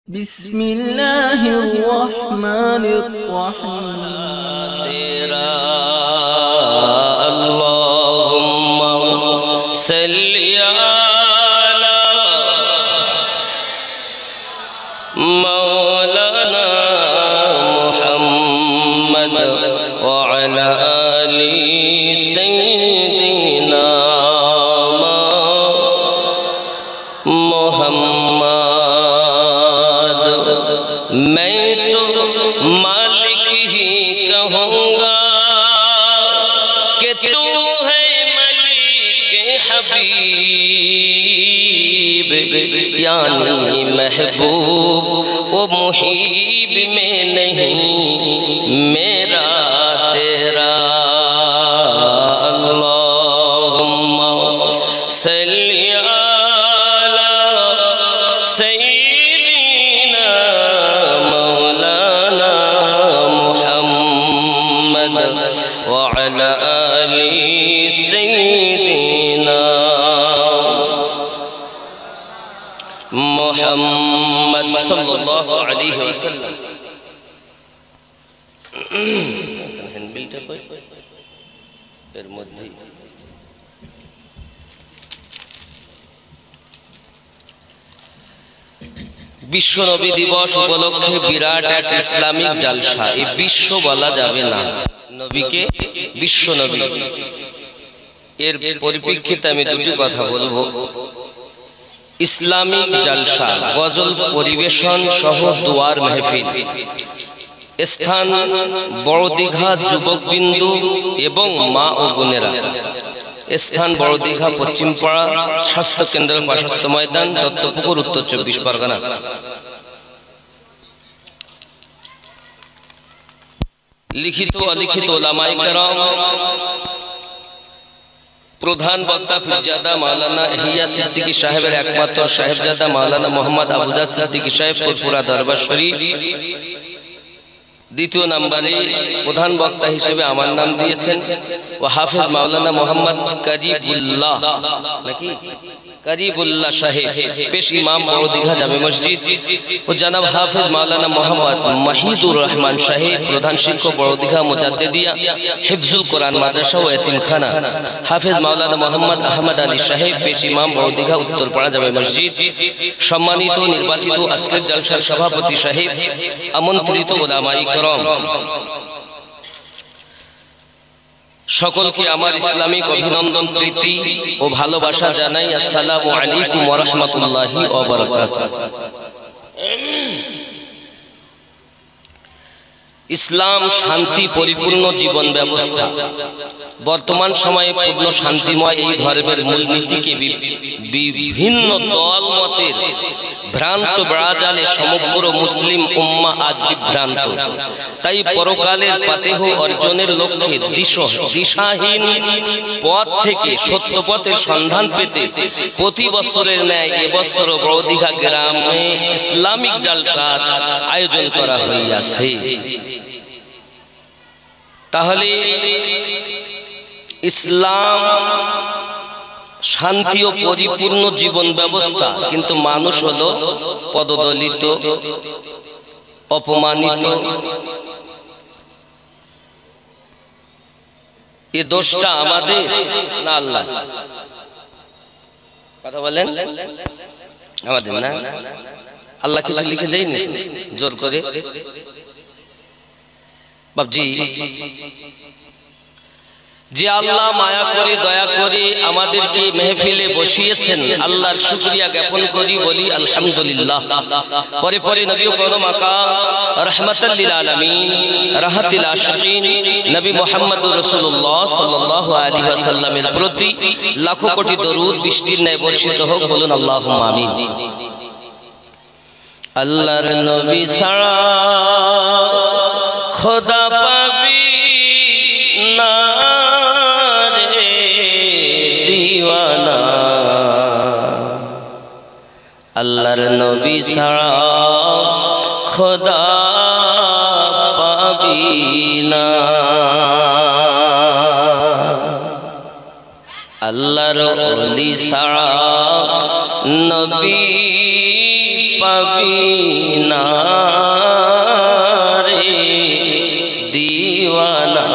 बिस्मिल्लाहिर्रहमानिर्रहीम। तेरा अल्लाहुम्मा सल्ली अला मौलाना मुहम्मद व अला आलि सय्यिदिना मुहम्मद। मैं तो मालिक ही कहूँगा कि तू है मलिक हबीब, यानी महबूब वो मुहीब में नहीं मेरा तेरा। अल्लाहुम्मा सल्ली अला सय्यिदिना मौलाना मुहम्मद व अला आलि सय्यिदिना मुहम्मद सल्लल्लाहु अलैहि वसल्लम। হ্যান্ডবিলটা কই এর মধ্যে বিশ্ব নবী দিবস উপলক্ষে বিরাট এক ইসলামিক জালসা। এই বিশ্ব বলা যাবে না, নবীকে বিশ্ব নবী। এর পরিপ্রেক্ষিতে আমি দুটি কথা বলবো। ইসলামিক জালসা, গজল পরিবেশন সহ দুয়ার মেহফিল। স্থান বড়দিঘা যুবকবিন্দু এবং মা ও বোনেরা। স্থান বড়দিঘা পশ্চিমপাড়া স্বাস্থ্য কেন্দ্রের পার্শ্বস্থ ময়দান, দত্তপুকুর, উত্তর 24 পরগনা। লিখিত অলিখিত ওলামায়ে কেরাম, প্রধান বক্তা পীরজাদা মাওলানা ইহিয়া সিদ্দিকী সাহেবের একমাত্র সাহেবজাদা মাওলানা মোহাম্মদ আবুজাদ সিদ্দিকী সাহেব, ফুরফুরা দরবার শরীফ। দ্বিতীয় নম্বরে প্রধান বক্তা হিসেবে আমার নাম দিয়েছেন ও হাফেজ মাওলানা মোহাম্মদ কারিবুল্লাহ, নাকি কারিবুল্লাহ সাহেব, পেশ ইমাম বড়দিঘা জামে মসজিদ। ও জনাব হাফেজ মাওলানা মোহাম্মদ মাহিদুর রহমান সাহেব, প্রধান শিক্ষক বড়দিঘা মুজাদ্দিদিয়া হিফজুল কোরআন মাদ্রাসা ও এতিমখানা। হাফেজ মাওলানা মোহাম্মদ আহমদ আলী সাহেব, পেশ ইমাম বড়দিঘা উত্তরপাড়া জামে মসজিদ। সম্মানিত নির্বাচিত আজকের জলসার সভাপতি সাহেব, আমন্ত্রিত ওলামায়ে কেরাম, সকলকে আমার ইসলামিক অভিনন্দন, প্রীতি ও ভালোবাসা জানাই। আসসালামু আলাইকুম ওয়া রাহমাতুল্লাহি ওয়া বারাকাতুহু। ইসলাম শান্তি পরিপূর্ণ জীবন ব্যবস্থা। বর্তমান সময়ে পূর্ণ শান্তিময় এই ধর্মের মূলনীতিকে বিভিন্ন দল মতের ভ্রান্ত ব্রাজালে সমগ্র মুসলিম উম্মাহ আজ বিভ্রান্ত। তাই পরকালের ফাতেহ অর্জনের লক্ষ্যে দিশাহীন পথ থেকে সত্য পথের সন্ধান পেতে প্রতি বছরের ন্যায় এবছর বড়দিঘা গ্রামে ইসলামিক জালসার আয়োজন করা হইয়াছে। তাহলে ইসলাম শান্তি ও পরিপূর্ণ জীবন ব্যবস্থা, কিন্তু মানুষ হলো পদদলিত, অপমানিত। এ দোষটা আমাদের না আল্লাহ? কথা বলেন, আমাদের না? আল্লাহ কিছু লিখে দেয়নি জোর করে? বাবজি, যে আল্লাহ মায়া করে দয়া করে আমাদেরকে মেহফিলে বসিয়েছেন, আল্লাহর শুকরিয়া জ্ঞাপন করি, বলি আলহামদুলিল্লাহ। পরে পরে নবী করম আকা রাহমাতাল লিল আলামিন, রাহাতিল আশিকিন নবী মুহাম্মদুর রাসূলুল্লাহ সাল্লাল্লাহু আলাইহি ওয়াসাল্লামের প্রতি লাখো কোটি দরুদ বৃষ্টির ন্যায় বর্ষিত হোক, বলুন আল্লাহুম্মা আমিন। আল্লাহর নবী ছাড়া খোদা পাবি না রে দিওয়ানা, আল্লাহর নবী ছাড়া খোদা পাবি না। আল্লাহর ওলি ছাড়া নবী পাবি না রে দিওয়ানা,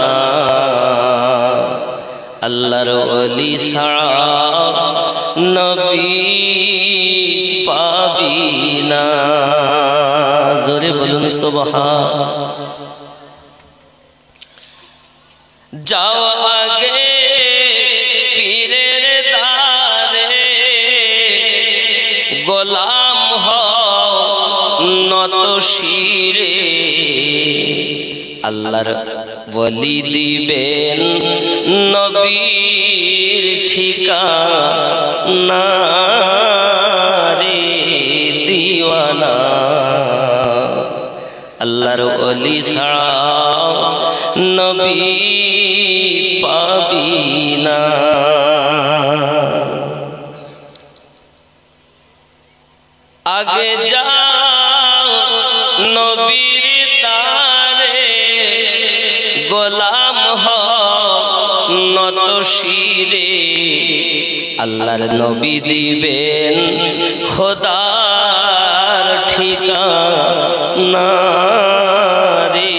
আল্লাহর ওলি ছাড়া নবী পাবি না। জোরে বলুন সুবহান। যাও আগে পীরের দারে, গোলাম হও নত শিরে, আল্লাহর ওলি দিবেন নবীর ঠিকানা রে দিওয়ানা, আল্লাহর ওলি ছাড়া নবী পাবি না। আগে যাও নবীর দারে, গোলাম হও নত শিরে, আল্লাহর নবী দিবেন খোদার ঠিকানা রে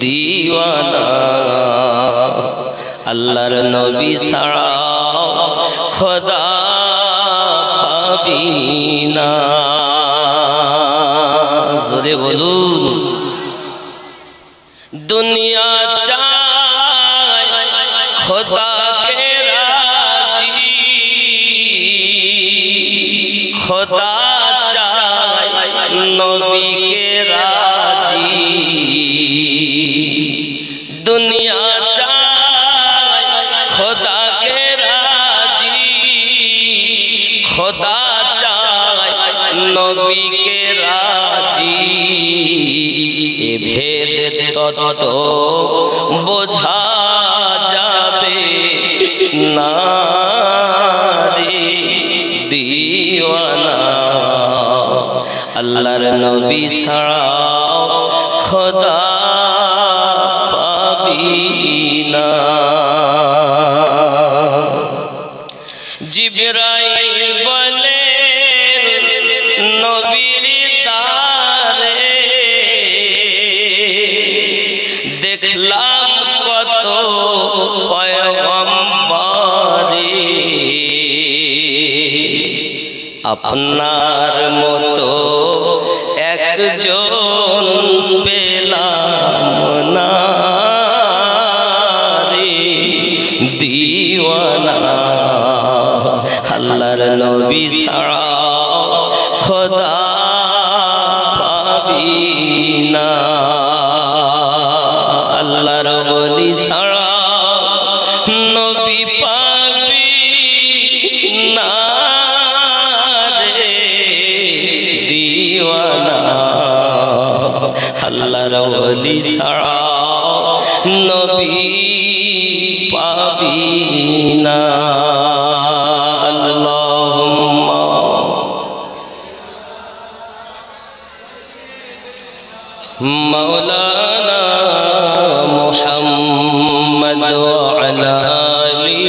দিওয়ানা, আল্লাহর নবী ছাড়া খোদা পাবি না। জোরে বলুন। দুনিয়া চায় খোদাকে রাজি, খোদা চায় নবীকে রাজি, দুনিয়া চায় খোদাকে রাজি, খোদা চায় নবীকে রাজি, এ ভেদ তত বোঝা যাবে না রে দিওয়ানা, আল্লাহর নবী ছাড়া খোদা পাবি না। জিবরাইল বলে নবীর দারে, দেখলাম কত পয়গম্বরে, আপনার মতো একজন পেলাম না রে দিওয়ানা, আল্লাহর নবী ছাড়া খোদা পাবি না, আল্লাহর ওলি ছাড়া নবী পাবি না রে দিওয়ানা, আল্লাহর ওলি ছাড়া নবী পাবি না। আল্লাহুম্মা মাওলানা মুহাম্মদ ওয়া আলা আলি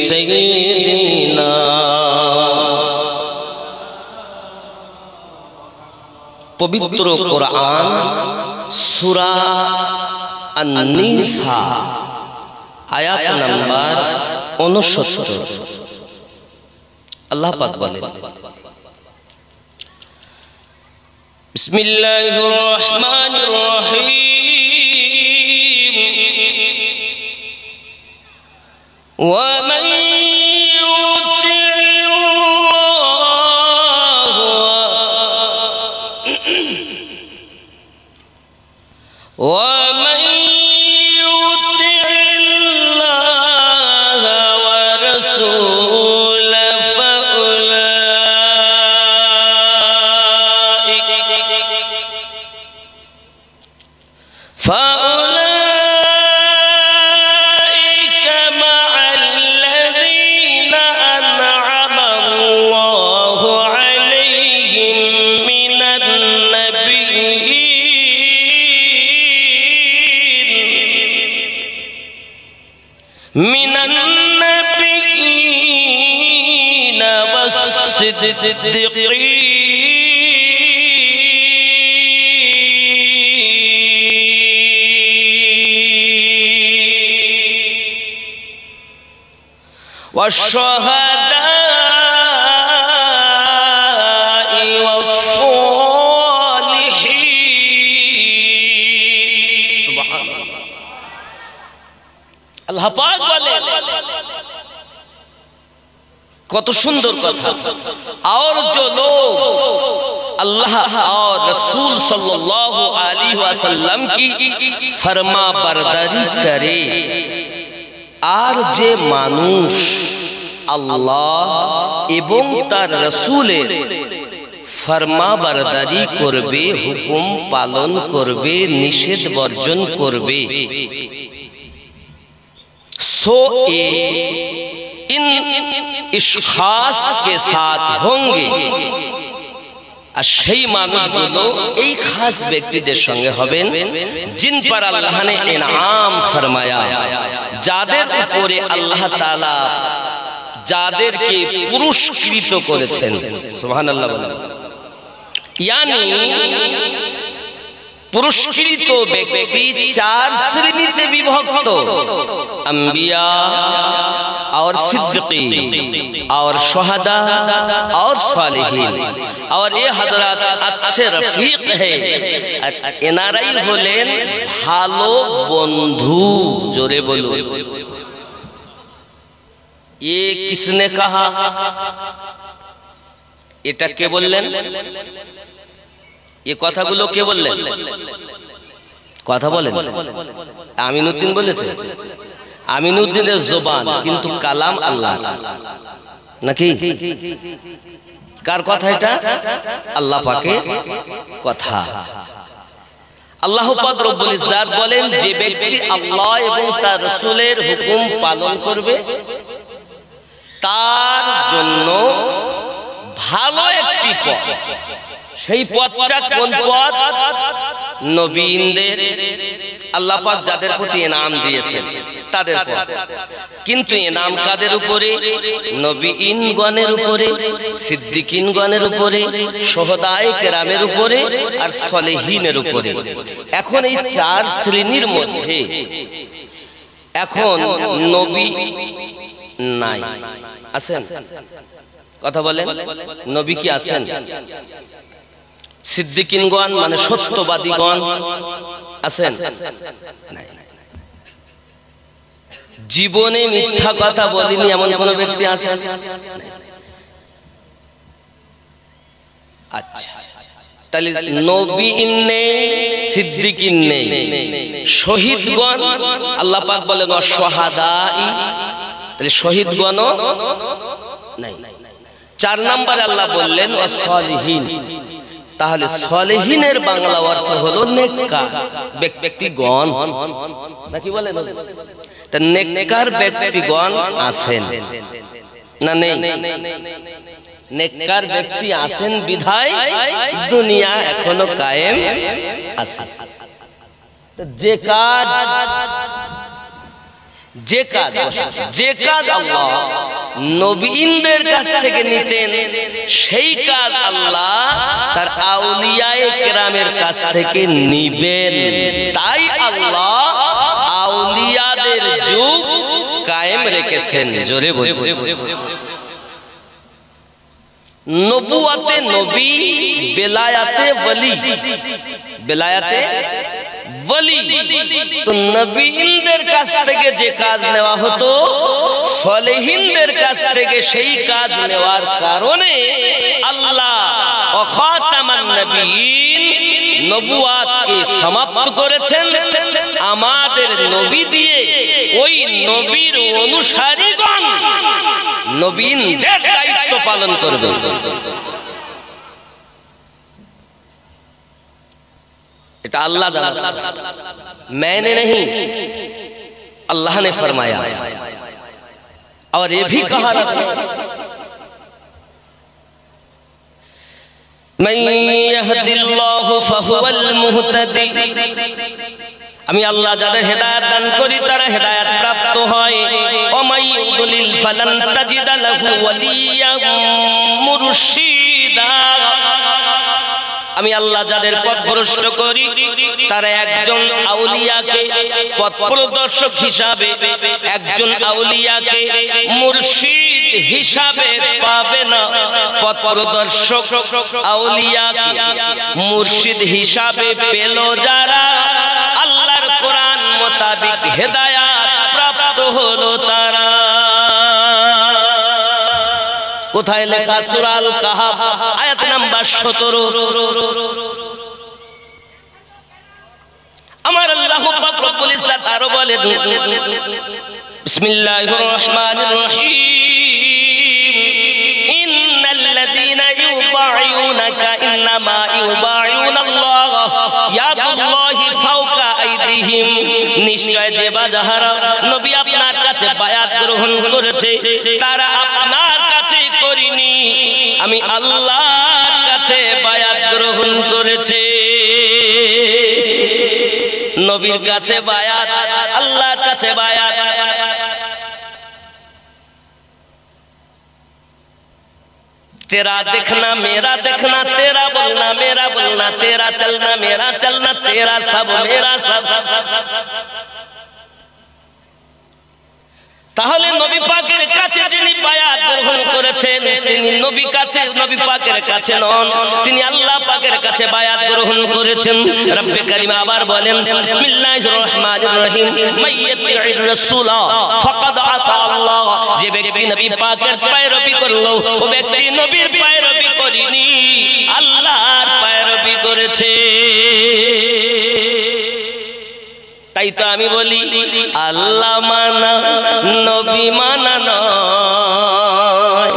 সাইয়্যিদিনা। পবিত্র কোরআন সূরা আন-নিসা আয়াত নাম্বার 69, আল্লাহ পাক বলেন, বিসমিল্লাহির রহমানির রহিম, ওয়া মান ومن يطع الله ورسوله فأولئك مع الذين أنعم الله عليهم من النبيين والصديقين والشهداء والصالحين سبحان الله আল্লাহ পাক বলে কত সুন্দর কথা और जो लोग अल्लाह और रसूल सल्लल्लाहु अलैहि वसल्लम की फरमा बरदारी करे আর যে মানুষ আল্লাহ এবং তার রাসূলের ফরমা বরদারি করবে হুকুম পালন করবে নিষেধ বর্জন করবে सो इन इस खास के साथ होंगे আর সেই মানুষগুলো এই খাস ব্যক্তিদের সঙ্গে হবেন जिन पर अल्लाह ने इनाम फरमाया যাদের উপরে আল্লাহ তাআলা যাদেরকে পুরস্কৃত করেছেন সুবহানাল্লাহ বলেন यानी पुरस्कृत व्यक्ति चार श्रेणीते विभक्त अंबिया और सिद्दीकीन और शुहदा और सालिहीन और ये हजरत अच्छे रफीक है एनाराई होलेन भालो बंधु जोरे बोलो ये किसने कहा এটা কে বললেন ये কথাগুলো কে বললেন কথা বলেন আমিনউদ্দিন বলেছে আমিনউদ্দিনের জবান কিন্তু কালাম আল্লাহ নাকি কার কথা এটা আল্লাহ পাকের কথা আল্লাহ পাক রব্বুল ইজ্জাত বলেন যে ব্যক্তি আল্লাহ এবং তার রাসূলের হুকুম পালন করবে তার জন্য ভালো একটি পথ সেই পথটা কোন পথ নবীনদের আল্লাহ পাক যাদের প্রতি ইনাম দিয়েছেন তাদের পথ কিন্তু ইনাম কাদের উপরে নবীনগণের উপরে সিদ্দিকিনগণের উপরে শুহাদায়ে কেরামের উপরে আর সালেহিনের উপরে এখন এই চার শ্রেণীর মধ্যে এখন নবী নাই আছেন কথা বলেন নবী কি আছেন সিদ্দিকিনগণ মানে সত্যবাদীগণ আছেন নাই জীবনে মিথ্যা কথা বলেনি এমন কোন ব্যক্তি আছেন আচ্ছা তাহলে নবী নেই সিদ্দিকিন নেই শহীদগণ আল্লাহ পাক বলেন অশুহাদাই তাহলে শহীদগণও নাই চার নম্বরে আল্লাহ বললেন ওয়াসলিহিন তাহলে সলিহিনের বাংলা অর্থ হলো নেককার ব্যক্তিগণ নাকি বলেন তা নেককার ব্যক্তিগণ আছেন না নেই নেককার ব্যক্তি আছেন বিধায় দুনিয়া এখনো কায়েম আছে যে কাজ আল্লাহ নবীনদের কাছ থেকে নিতেন সেই কাজ আল্লাহ তার আউলিয়ায়ে কেরামের কাছ থেকে নিবেন তাই আল্লাহ আউলিয়াদের যুগ কায়েম রেখেছেন জোরে বলুন নবুয়াতে নবী বেলায়াতে ওলি বেলায়াতে ওলি তো নবীনদের কাছ থেকে যে কাজ নেওয়া হতো সলিহিনদের কাছ থেকে সেই কাজ নেওয়ার কারণে আল্লাহ খাতামান নবীন নবুয়াতকে সমাপ্ত করেছেন আমাদের নবী দিয়ে ওই নবীর অনুসারীগণ নবীনদের দায়িত্ব পালন করবে এটা अल्लाह मैंने नहीं अल्लाह ने फरमाया और ये भी कहा मन यहदिल्लाहु फहुवल मुहतदी আমি আল্লাহ যাদের হেদায়েত দান করি তারা হেদায়েত প্রাপ্ত হয় ও মাইয়ুদলিল ফালান তাজিদা লাহু ওয়ালিয়াম মুরশিদা আমি আল্লাহ যাদের পথভ্রষ্ট করি তারা একজন আউলিয়াকে পথ প্রদর্শক হিসাবে, একজন আউলিয়াকে মুর্শিদ হিসাবে পাবে না। পথ প্রদর্শক আউলিয়াকে মুর্শিদ হিসাবে পেল যারা, আল্লাহর কোরআন মোতাবিক হেদায়াত প্রাপ্ত হলো তারা। কোথায় লেখা? সূরা আল কাহাফ আয়াত নাম্বার 17। আমার আল্লাহ পাক রব্বুল ইজ্জত আরো বলেন, বিসমিল্লাহির রহমানির রহিম, ইন্নাল্লাযীনা ইউবাইউনাকা ইন্নামা ইউবাইউনাল্লাহ ইয়াদুল্লাহি ফাওকা আইদিহিম। নিশ্চয় যে বাজাহারা নবী আপনার কাছে বায়াত গ্রহণ করেছে তারা আপনার কাছে করিনি, আমি আল্লাহর কাছে বায়াত গ্রহণ করেছে। নবীর কাছে বায়াত, আল্লাহর কাছে বায়াত। तेरा देखना मेरा देखना, तेरा बोलना मेरा बोलना, तेरा चलना मेरा चलना, तेरा सब मेरा सब। তাহলে নবী পাকের কাছে যিনি বায়াত গ্রহণ করেছেন তিনি নবী পাকের কাছে নন, তিনি আল্লাহ পাকের কাছে বায়াত গ্রহণ করেছেন। রব্বে কারীম আবার বলেন, বিসমিল্লাহির রহমানির রহিম, মাইয়াতির রাসূল ফাকাদ আতা আল্লাহ। যে ব্যক্তি নবী পাকের পয়রবি করলো ও ব্যক্তি নবীর পয়রবি করেনি, আল্লাহর পয়রবি করেছে। তাই তো আমি বলি আল্লাহ মানা নবী মানা নয়,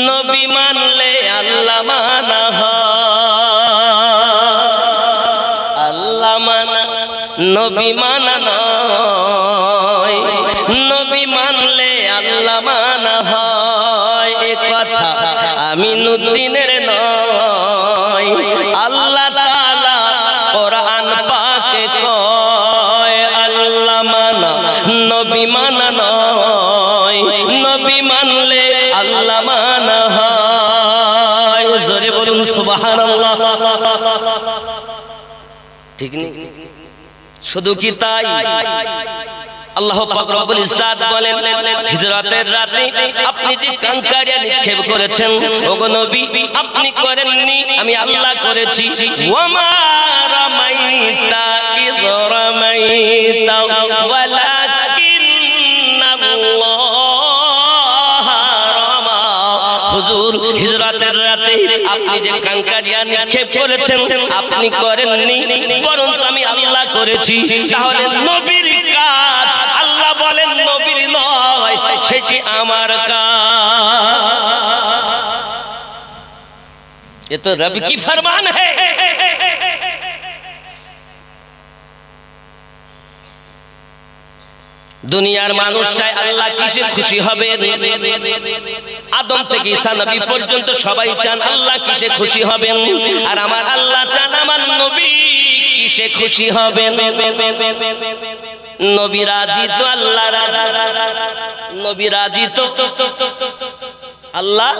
নবী মানলে আল্লাহ মানা হয়। আল্লাহ মানা নবী মানা নয়, নবী মানলে আল্লাহ মানা হয়। এ কথা আমিনুদ্দিনের নয়, আল্লাহ তাআলা কোরআন পাকে কয়। আল্লাহ মানা নবী মানা নয়, নবী মানলে আল্লাহ মানা হয়। জোরে বলুন সুবহানাল্লাহ। ঠিক নেই? শুধু কি তাই? আল্লাহ পাক রব্বুল ইজ্জত বলেন, হিজরতের রাতে আপনি যে কাঙ্কারিয়া নিক্ষেপ করেছেন ওগো নবী আপনি করেননি, আমি আল্লাহ করেছি। ওয়ামা রামাইতা ইয রামাইতা ওয়ালাকিন্নাল্লাহ রামা। হুজুর হিজরতের রাতে আপনি যে কাঙ্কারিয়া নিক্ষেপ করেছেন আপনি করেননি, বরং আমি আল্লাহ করেছি। তাহলে নবীর কাজ, আল্লাহ বলেন নবীর নয়, সেটি আমার কাজ। এ তো রব কি ফরমান है। দুনিয়ার মানুষ চায় আল্লাহ কিসে খুশি হবে। আদম থেকে ঈসা নবী পর্যন্ত সবাই চান আল্লাহ কিসে খুশি হবেন, আর আমার আল্লাহ চান আমার নবী কিসে খুশি হবেন। নবী রাজি তো আল্লাহ রাজি, নবী রাজি তো আল্লাহ,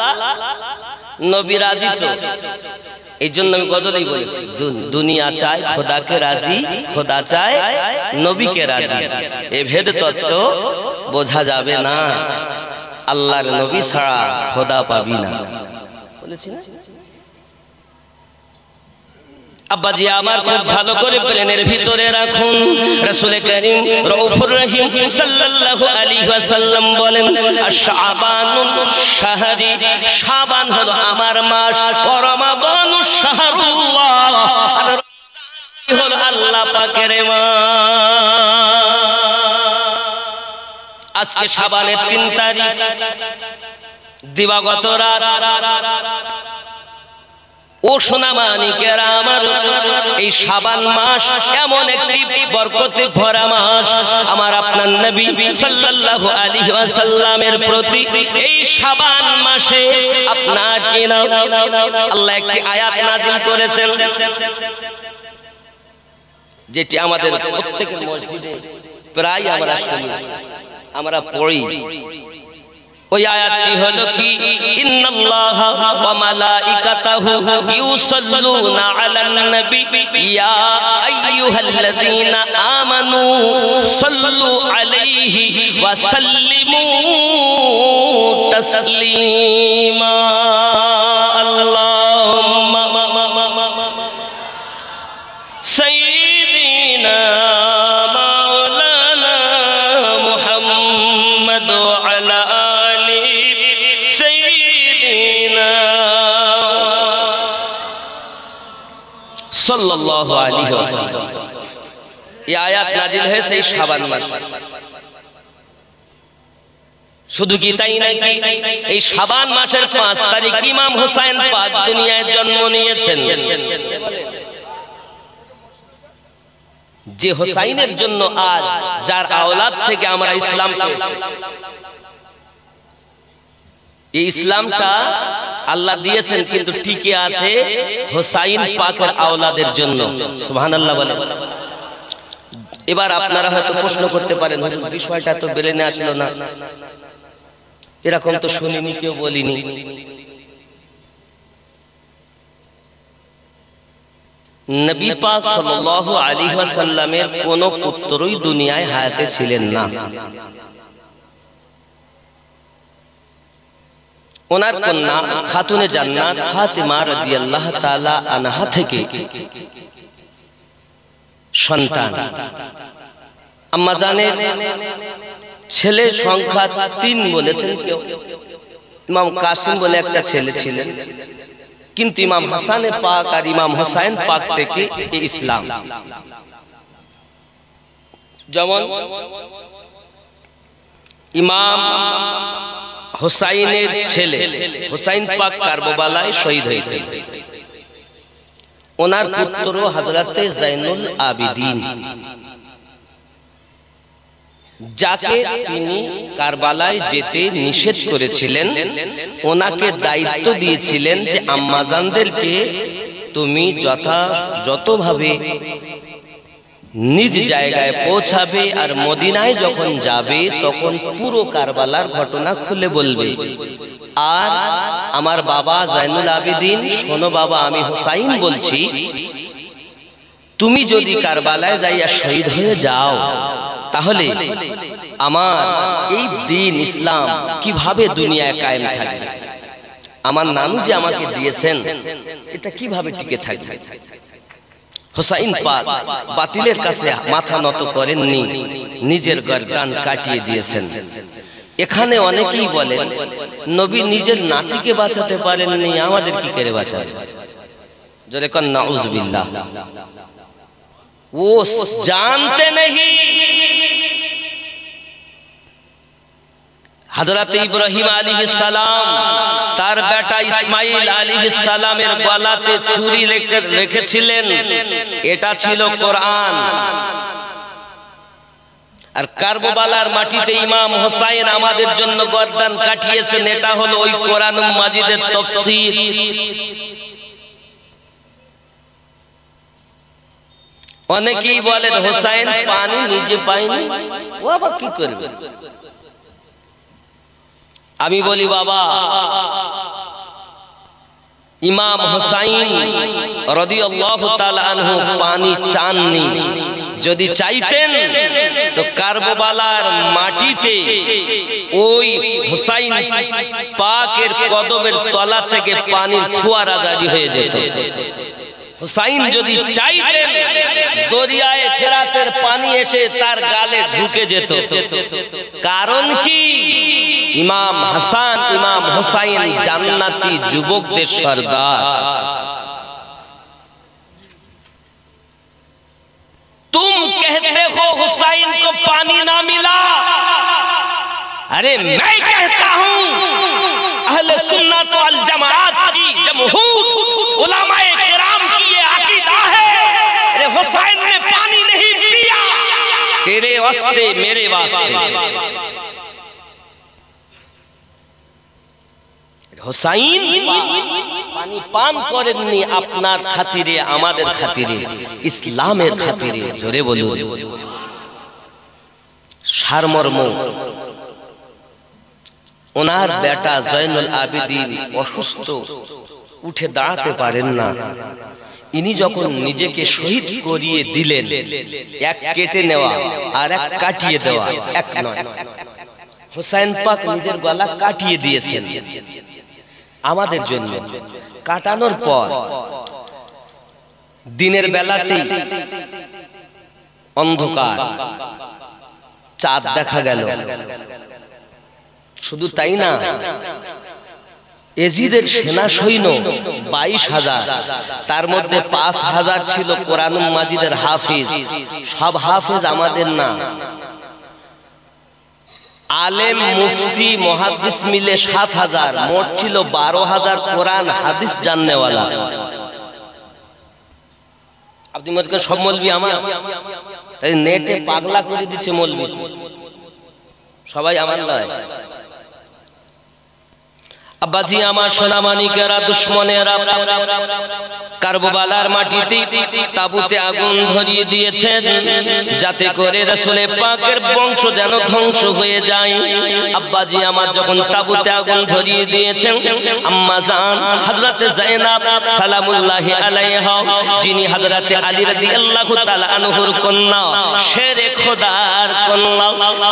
নবী রাজি তো। এই জন্য আমি গজলেই বলেছি, দুনিয়া চায় খোদাকে রাজি, খোদা চায় নবীকে রাজি। এ ভেদ তত্ত্ব বোঝা যাবে না, আল্লাহর নবী ছাড়া খোদা পাবি না। বলেছি না? আব্বাজি আমার খুব ভালো করে প্লেনের ভিতরে রাখুন, রাসূল করিম রউফুর রহিম সাল্লাল্লাহু আলাইহি ওয়াসাল্লাম বলেন, শাবানুন শাহরি, শাবান হলো আমার মাস, রমাদানুশ শাহরুল্লাহ, আর রমজান হলো আল্লাহ পাকের মাস। আজকে শাবানের 3 তারিখ, দিবাগত রাত। ও সোনামানিকেরা আমার, এই শাবান মাস এমন একটি বরকতে ভরা মাস। আমার আপনার নবী সাল্লাল্লাহু আলাইহি ওয়াসাল্লামের প্রতি এই শাবান মাসে আপনার কি না আল্লাহ একটি আয়াত নাযিল করেছেন, যেটি আমাদের প্রত্যেকের মসজিদে প্রায় আমরা শুনি, আমরা পড়ি। ওই আয়াতটি হলো কি, ইন্নাল্লাহা ওয়া মালাইকাতাহু ইউসাল্লুনা আলান নবী ইয়া আইয়ুহাল্লাযীনা আমানু সাল্লু আলাইহি ওয়া সাল্লিমু তাসলিমা। আল্লাহুম্মা সাইয়্যিদিনা মাওলানা মুহাম্মদ ওয়া আলা সাল্লাল্লাহু আলাইহি ওয়াসাল্লাম। এই আয়াত নাজিল হয়েছে এই শাবান মাসে। শুধু কি তাই নাকি, এই শাবান মাসের 5 তারিখ ইমাম হুসাইন পাক দুনিয়ায় জন্ম নিয়েছেন। যে হুসাইনের জন্য আজ যার আওলাদ থেকে আমরা ইসলাম পেয়েছি, এই ইসলামটা আল্লাহ দিয়েছেন কিন্তু টিকে আছে হুসাইন পাকের আওলাদের জন্য। সুবহানাল্লাহ বলেন। এবার আপনারা হয়তো প্রশ্ন করতে পারেন, বিষয়টা তো ব্রেনে আসলো না, এরকম তো শুনিনি, কেউ বলিনি। নবী পাক সাল্লাল্লাহু আলাইহি ওয়াসাল্লামের কোন পুত্রই দুনিয়ায় হায়াতে ছিলেন না। ওনার কন্যা খাতুনে জান্নাত ফাতিমা রাদিয়াল্লাহু তাআলা আনহা থেকে সন্তান। আম্মা জানের ছেলের সংখ্যা 3 বলেছেন কেউ। ইমাম কাসিম বলে একটা ছেলে ছিলেন, কিন্তু ইমাম হাসান পাক আর ইমাম হুসাইন পাক থেকে এই ইসলাম। যেমন ইমাম হুসাইনের ছেলে হুসাইন পাক কারবালায় শহীদ হয়েছে। ওনার পুত্র হযরতে জাইনুল আবিদিন, যাকে তিনি কারবালায় যেতে নিষেধ করেছিলেন, ওনাকে দায়িত্ব দিয়েছিলেন যে আম্মাজানদেরকে তুমি যতভাবে নিজ জায়গায় পৌঁছাবে আর মদিনায় যখন যাবে তখন পুরো কারবালার ঘটনা খুলে বলবে। আর আমার বাবা জাইনুল আবিদিন, শোনো বাবা, আমি হুসাইন বলছি, তুমি যদি কারবালায় যাইয়া শহীদ হয়ে যাও তাহলে আমার এই দ্বীন ইসলাম কিভাবে দুনিয়ায় কায়েম থাকবে? আমার নানু যে আমাকে দিয়েছেন এটা কিভাবে টিকে থাকবে? হুসাইন পাক বাতিলের কাছে মাথা নত করেননি, নিজের গর্দান কাটিয়ে দিয়েছেন। এখানে অনেকেই বলেন নবী নিজের নাতিকে বাঁচাতে পারেননি, আমাদের কি করে বাঁচাবে? জোরে কোন নাউজুবিল্লাহ। वो जानते नहीं हजरत इब्राहिम अलैहिस सलाम তার বেটা ইসমাইল আলাইহিস সালামের গলাতে ছুরি রেখেছিলেন, এটা ছিল কোরআন। আর কারবালার মাটিতে ইমাম হুসাইন আমাদের জন্য গর্দান কাটিয়েছেন, এটা হলো ওই কোরআন মাজিদের তাফসীর। অনেকেই বলেন হুসাইন পানি নিজে পায়নি, ও আবার কি করবে? আমি বলি বাবা, ইমাম হুসাইন রাদিয়াল্লাহু তাআলা আনহু পানি চাননি। যদি চাইতেন তো কারবালার মাটিতে ওই হুসাইন পাকের কদমের তলা থেকে পানির ফোয়ারা জারি হয়ে যেত। হুসাইন যদি চাইতেন দরিয়ায় ফেরাতের পানি এসে তার গালে ঢুকে যেত। কারণ কি? ইমাম হাসান ইমাম হুসাইন জান্নাতি যুবকদের সর্দার। तुम कहते हो हुसैन को पानी ना मिला, अरे मैं कहता हूं अहले सुन्नत वल जमात की जमहूर उलमाए किराम की ये अकीदा है, अरे हुसैन ने पानी नहीं पिया, तेरे वास्ते मेरे वास्ते। হুসাইন পানি পান করেননি আপনার খাতিরে, আমাদের খাতিরে, ইসলামের খাতিরে। জোরে বলুন সারমর্ম। ওনার বেটা জয়নুল আবেদিন অসুস্থ, উঠে দাঁড়াতে পারেন না। ইনি যখন নিজেকে শহীদ করিয়ে দিলেন, এক কেটে নেওয়া আর এক কাটিয়ে দেওয়া এক নয়, হুসাইন পাক নিজের গলা কাটিয়ে দিয়েছেন আমাদের জন্য। কাটানোর পর দিনের বেলাতেই অন্ধকার, চাঁদ দেখা গেল। শুধু তাই না, এজিদের সেনা সৈন্য 22,000, তার মধ্যে 5,000 ছিল কোরআনুল মাজিদের হাফিজ। সব হাফিজ আমাদের না, আলেম মুফতি মুহাদ্দিস মিলে 7,000, মোট ছিল 12,000 কোরআন হাদিস জাননেওয়ালা। আপনি মনে করেন সব মৌলবি আমার, তাই নেটে পাগলা করে দিচ্ছে মৌলবি, সবাই আমার নয়। আব্বাজি আমার সোনামানিকেরা, দুশ্মনেরা কারবালার মাটিতে তাবুতে আগুন ধরিয়ে দিয়েছেন, যাতে করে রাসূল পাকের বংশ যেন ধ্বংস হয়ে যায়। আব্বাজি আমার যখন তাবুতে আগুন ধরিয়ে দিয়েছেন, আম্মা জান হযরত যায়েনব সালামুল্লাহি আলাইহা, যিনি হযরত আলী রাদিয়াল্লাহু তাআলা আনহুর কন্যা, শেরে খোদার কন্যা,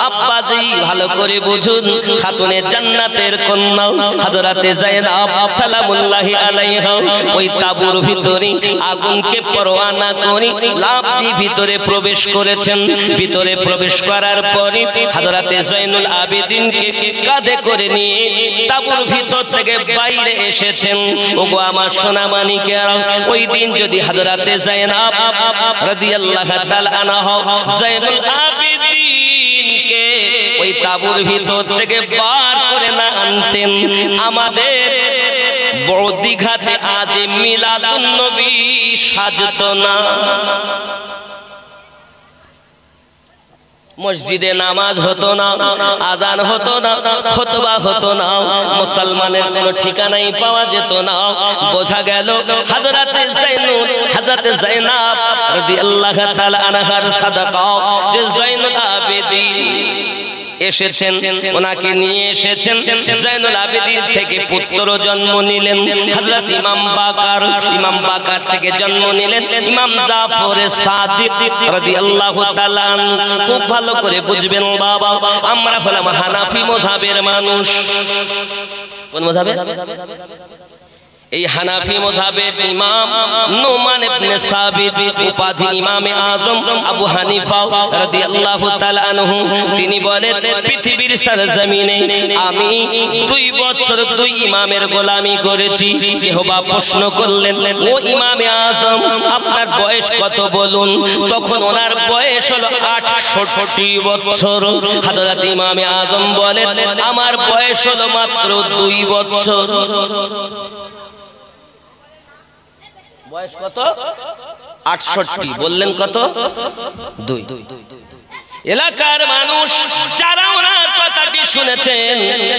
আব্বাজি ভালো করে বুঝুন, খাতুনে জান্নাতের কন্যা হযরতে যায়েনব সালামুল্লাহি আলাইহা ওই তাবুর ভিতরে আগুনকে পরোয়া না করে লাফ দিয়ে ভিতরে প্রবেশ করেছেন। ভিতরে প্রবেশ করার পরে হযরতে জয়নুল আবেদিনকে কাঁধে করে নিয়ে তাবুর ভিতর থেকে বাইরে এসেছেন। ওগো আমার সোনামানিকেরা, ওই দিন যদি হযরতে যায়েনব রাদিয়াল্লাহু তাআলা আনহা জয়নুল আবেদিনকে ওই তাবুর ভিতর থেকে বার করে না আনতেন, আমাদের বড় দীঘাতে আজ মিলাদুন নবী সাজতো না, মসজিদে নামাজ হতো না, আযান হতো না, খুতবা হতো না, মুসলমানের কোনো ঠিকানাই পাওয়া যেত না। বোঝা গেল হযরতে যায়েনব রাদিয়াল্লাহু তাআলা আনহার সাদাকা যে জয়নুল আবেদিন এসেছেন, ওনাকে নিয়ে এসেছেন। জয়নুল আবেদিন থেকে পুত্র জন্ম নিলেন হযরত ইমাম বাকার, ইমাম বাকার থেকে জন্ম নিলেন ইমাম জাফর সাদিক রাদিয়াল্লাহু তাআলা। খুব ভালো করে বুঝবেন বাবা, আমরা হলাম হানাফি মাযহাবের মানুষ। কোন মাযহাবের? এই হানাফি মাযহাবের ইমাম নুমান ইবনে সাবিত, উপাধি ইমামে আযম আবু হানিফা রাদিয়াল্লাহু তাআলা আনহু, তিনি বলেন পৃথিবীর সরজমিনে আমি 2 বছর 2 ইমামের গোলামি করেছি। ইহবা প্রশ্ন করলেন, ও ইমামে আযম আপনার বয়স কত বলুন? তখন ওনার বয়স হলো 68 বছর। হযরত ইমামে আযম বলেন আমার বয়স হলো মাত্র 2 বছর। বয়স কত? 68। বললেন কত? 2। এলাকার মানুষ যারা ওনার কথাটি শুনেছেন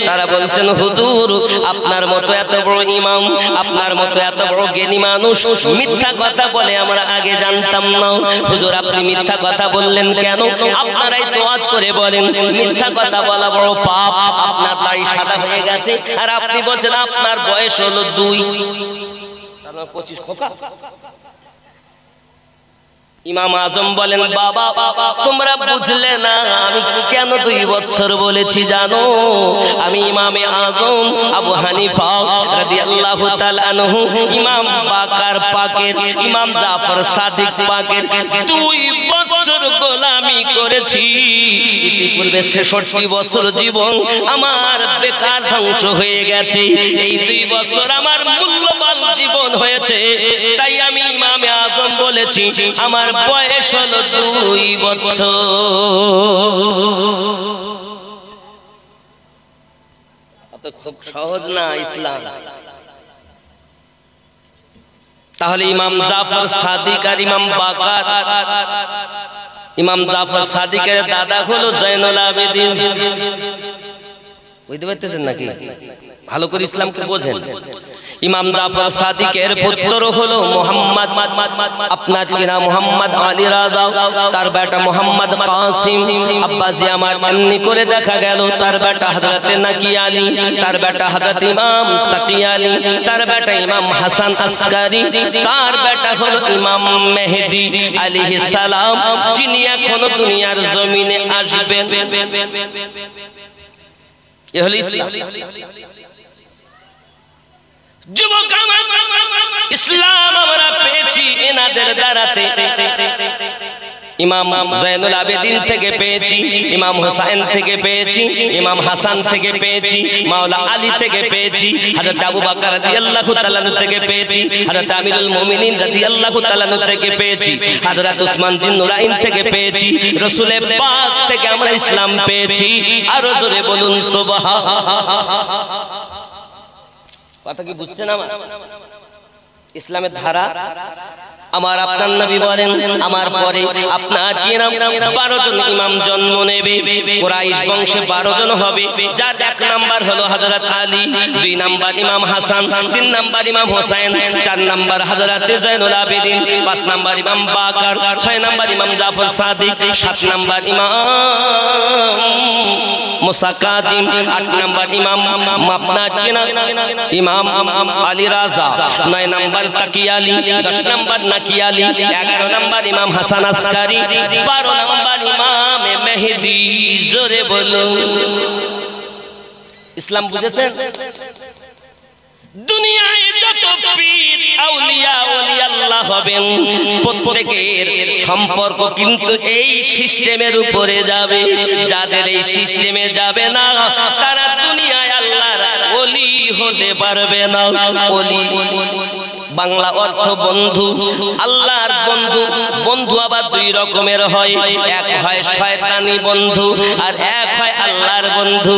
তারা বলছেন, হুজুর আপনার মতো এত বড় ইমাম, আপনার মতো এত বড় জ্ঞানী মানুষ মিথ্যা কথা বলে আমরা আগে জানতাম না। হুজুর আপনি মিথ্যা কথা বললেন কেন? আপনারাই তো ওয়াজ করে বলেন মিথ্যা কথা বলা বড় পাপ, আপনার দাড়ি সাদা হয়ে গেছে আর আপনি বলছেন আপনার বয়স হলো 2। 25 খোকা। ইমাম আযম বলেন, বাবা তোমরা বুঝলে না আমি কেন 2 বছর বলেছি জানো? আমি ইমামে আযম আবু হানিফা রাদিয়াল্লাহু তাআলা আনহু, ইমাম বাকার পাকের, ইমাম জাফর সাদিক পাকের 2 বছর গোলামি করেছি। ইতিপূর্বে 66 বছর জীবন আমার বেকার ধ্বংস হয়ে গেছে। এই 2 বছর আমার মূল্যবান জীবন হয়েছে, তাই আমি ইমামে আযম বলেছি আমার বয়স হলো 2 বছর। খুব সহজ না ইসলাম। তাহলে ইমাম জাফর সাদিক আর ইমাম বাকার, ইমাম জাফর সাদিকের দাদা হলো জয়নুল আবেদিন, বুঝতে পারতেছেন নাকি? ভালো করে ইসলামকে বোঝেন। ইমাম জাফর সাদিকের পুত্র হলো মুহাম্মদ, আপনার কি নাম মুহাম্মদ আলী রাজা, তার বেটা মুহাম্মদ কাসিম। আব্বাজি আমার এমনি করে দেখা গেল তার বেটা হযরত নাকি আলী, তার বেটা হযরত ইমাম তাকি আলী, তার বেটা ইমাম হাসান আসকারি, তার বেটা হলো ইমাম মেহেদী আলাইহিস সালাম, যিনি এখন দুনিয়ার জমিনে আসবেন। এ হলো ইসলাম। যুবক আমার, ইসলাম আমরা পেয়েছি এনাদের দ্বারাতে। ইমাম জাইনুল আবেদিন থেকে পেয়েছি, ইমাম হুসাইন থেকে পেয়েছি, ইমাম হাসান থেকে পেয়েছি, মাওলা আলী থেকে পেয়েছি, হযরত আবু বকর রাদিয়াল্লাহু তাআলা থেকে পেয়েছি, হযরত আমিরুল মুমিনিন রাদিয়াল্লাহু তাআলা থেকে পেয়েছি, হযরত উসমান জিন্নুরাইন থেকে পেয়েছি, রাসূল পাক থেকে আমরা ইসলাম পেয়েছি। আরো জোরে বলুন সুবহানাল্লাহ। কথা কি বুঝছেন? আমার ইসলামের ধারা আমার আপনার নবী বলেন আমার পরে আপনার কি নাম 12 জন ইমাম জন্ম নেবে। কুরাইশ বংশে 12 জন হবে, যার 1 নাম্বার হলো হযরত আলী, 2 নাম্বার ইমাম হাসান, 3 নাম্বার ইমাম হোসেন, 4 নাম্বার হযরত জাইনুল আবেদিন, 5 নাম্বার ইমাম বাকর, 6 নাম্বার ইমাম জাফর সাদিক, 7 নাম্বার ইমাম মুসা কাজিম, 8 নাম্বার ইমাম আপনার কি নাম ইমাম আলী রাজা, 9 নাম্বার তাকি আলী, 10 নাম্বার নাকি আলী, 11 নাম্বার ইমাম হাসান আসকারি, 12 নাম্বার ইমাম মেহেদী। জোরে বলুন ইসলাম বুঝেছেন? দুনিয়ায় যত পীর আউলিয়া ওলি আল্লাহ হবেন প্রত্যেকের সম্পর্ক কিন্তু এই সিস্টেমের উপরে যাবে। যাদের এই সিস্টেমে যাবে না তারা দুনিয়ায় আল্লাহর ওলি হতে পারবে না। ওলি বাংলা অর্থ বন্ধু। আল্লাহর বন্ধু, বন্ধু আবার 2 রকমের হয়, এক হয় শয়তানি বন্ধু আর এক হয় আল্লাহর বন্ধু।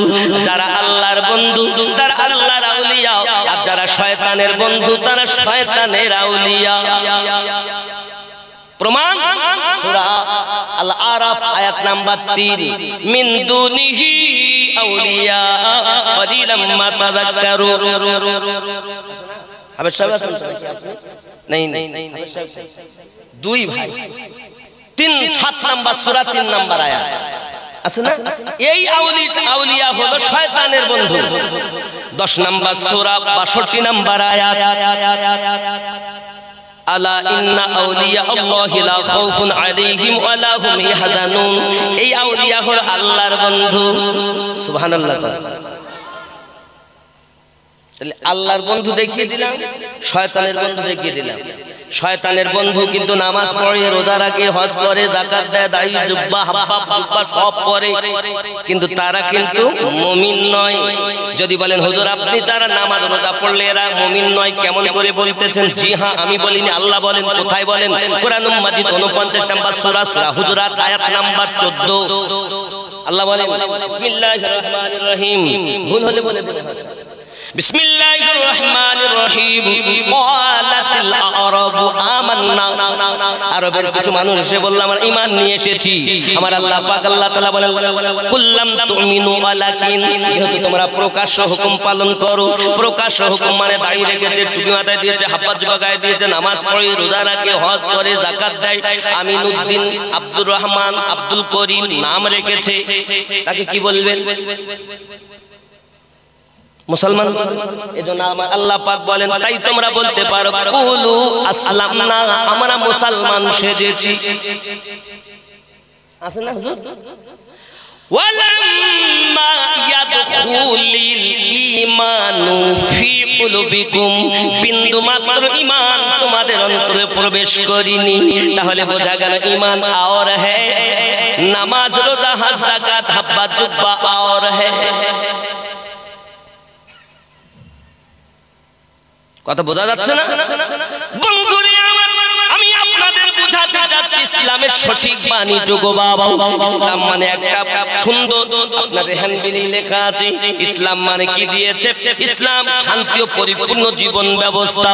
যারা আল্লাহর বন্ধু তারা আল্লাহর আউলিয়া, আর যারা শয়তানের বন্ধু তারা শয়তানের আউলিয়া। প্রমাণ সূরা আল আরাফ আয়াত নাম্বার 3, মিন দুনিহি আউলিয়া কলিলাম মা তাযাক্কারুন। আবার সবাই নেই নেই 2 ভাই 7 নাম্বার সূরা 3 নাম্বার আয়াত আছে না? এই আউলিয়া হলো শয়তানের বন্ধু। 10 নাম্বার সূরা 62 নাম্বার আয়াত, আলা ইন্না আউলিয়া আল্লাহি লা খাউফুন আলাইহিম ওয়া লা হুম ইয়াহজানুন। এই আউলিয়া হলো আল্লাহর বন্ধু। সুবহানাল্লাহ। তাহলে আল্লাহর বন্ধু দেখিয়ে দিলাম, শয়তানের বন্ধু দেখিয়ে দিলাম। শয়তানের বন্ধু কিন্তু নামাজ পড়ে, রোজা রাখে, হজ করে, যাকাত দেয়, দাড়ি জুব্বা হাব্বাব জুব্বা সব পরে, কিন্তু তারা কিন্তু মুমিন নয়। যদি বলেন হুজুর আপনি তারা নামাজ রোজা পড়লে এরা মুমিন নয় কেমন করে বলতেছেন? জি হ্যাঁ, আমি বলিনি, আল্লাহ বলেন। কোথায় বলেন? কোরআনুল মাজিদ 49 নাম্বার সূরা, সূরা হুজুরাত আয়াত নাম্বার 14। আল্লাহ বলেন বিসমিল্লাহির রহমানির রহিম। ভুল হলে বলে দেবেন। বিসমিল্লাহির রহমানির রহিম। ক্বালাতিল আরাবু আমান্না। আরবের কিছু মানুষ এসে বলল আমরা ঈমান নিয়ে এসেছি। আমার আল্লাহ পাক আল্লাহ তাআলা বলেন কুল্লাম তুমিনু ওয়ালাকিন, যেহেতু তোমরা প্রকাশ্য হুকুম পালন করো। প্রকাশ্য হুকুম মানে দাড়ি রেখেছে, টুপি মাথায় দিয়েছে, হাফাজ জুবা গায়ে দিয়েছে, নামাজ পড়ে, রোজা রাখে, হজ করে, যাকাত দেয়। আমিনউদ্দিন, আব্দুর রহমান, আব্দুল করিম নাম রেখেছে, তাকে কি বলবেন? মুসলমান। এজন্য আমার আল্লাহ পাক বলেন তাই তোমরা বলতে পারো কুলু আসলামনা, আমরা মুসলমান সেজেছি। আছে না হুজুর? ওয়ালাম্মা ইয়াদখুলিল ঈমানু ফি কুলুবিকুম, বিন্দু মাত্র ঈমান তোমাদের অন্তরে প্রবেশ করিনি। তাহলে বোঝা গেল ঈমান और है, নামাজ রোজা হজ যাকাত হাব্বা জুব্বা और है। কথা বোঝা যাচ্ছে না বন্ধুরে আমার? আমি আপনাদের বোঝাতে চাচ্ছি ইসলামের সঠিক বাণীটুকু বাবা। ইসলাম মানে একটা সুন্দর, আপনাদের হ্যান্ডবিলে লেখা আছে ইসলাম মানে কি দিয়েছে? ইসলাম শান্তি ও পরিপূর্ণ জীবন ব্যবস্থা।